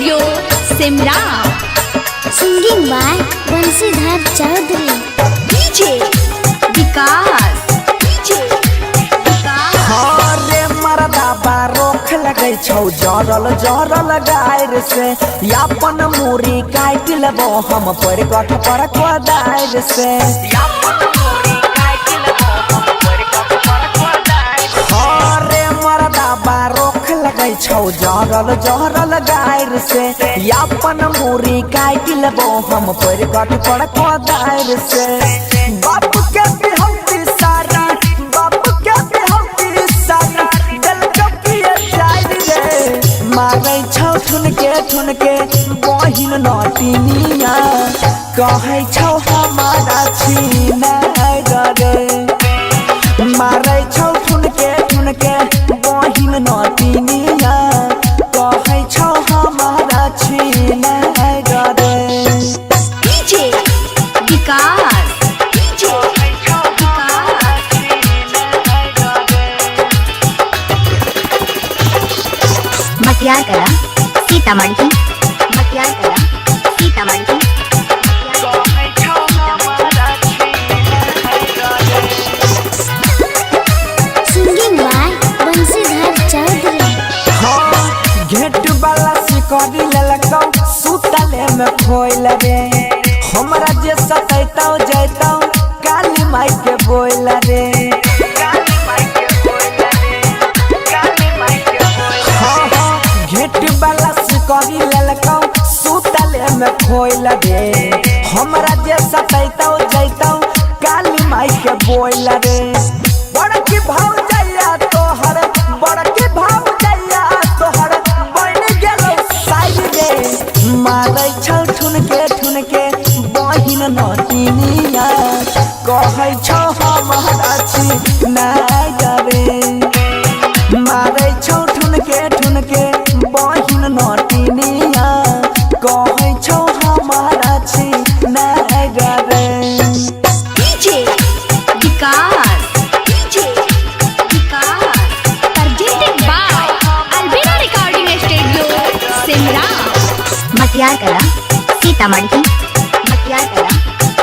Studio Simra. Singing by Bansidhar Chaudhary. DJ Vikas. रे मरदा बारोख लगे छौ जरल जरल गायर से यापन मुरी काट लेबो हम पर कठ पर कोदायर से रे मरदा बारोख लगे छौ जरल जरल गायर से यापन मुरी काट लेबो हम पर कठ पर कोदायर से बाप के बिहौती सारा बाप के बिहौती सारा दिल कपिए जाय रे मारै छौ ठुनके बहिन नटिनिया कहै छौ हमारा छीना रे मारै छौ ठुनके बहिन नटिनिया कहै छौ हमारा छीना रे। DJ Vikas. Matiyar Kala Sitamarhi. Matiyar Kala Sitamarhi. Singing by Bansidhar Chaudhary. हाँ घेट वाला सिकरी ललकौ सुतले में खोइल रे हमरा जे सतैतौ जैतौ काली माई के बोइल रे घेट वाला सिकरी ललकौ सुतले में खोइल रे हमरा जे सतैतौ जैतौ काली माई के बोइल रे बड़की भाव जइया तोहर बड़की भाव जइया तोहर बन गेलो साई रे मारै छौ ठुनके बहिन नटिनिया कहै छौ हमारा छी नाय रे मारै छौ ठुनके बहिन नटिनिया कहै छौ हमारा छी नाय रे। DJ Vikas. presented by Albina Recording Studio Simra. Matiyar Kala Sitamarhi. Matiyar Kala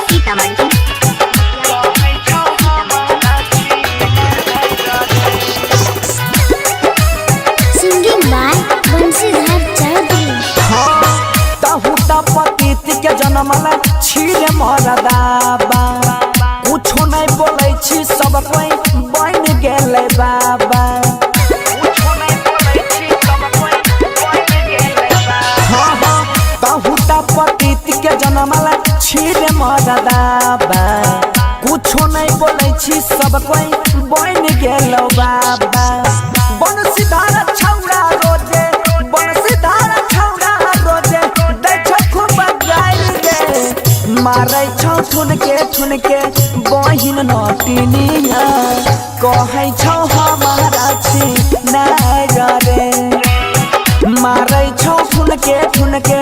Sitamarhi. Singing by Bansidhar Chaudhary. हाँ तहु त पतित के जन्मला छिरे मरदाबा कुछो नहीं बोलै छी सब कोई बन गेलै बाबा हाँ हाँ तहु त पतित के जन्मला छिरे मरदाबा कुछो नहीं बोलै छी सब कोई बन गेलो बाबा बंसीधर छौड़ा रोजे बंसीधर छौड़ा रोजे दै छौ खूब गाइल रे मारै छौ ठुनके बहिन नटिनिया कहै छौ हमारा छी नाय रे मारै छौ ठुनके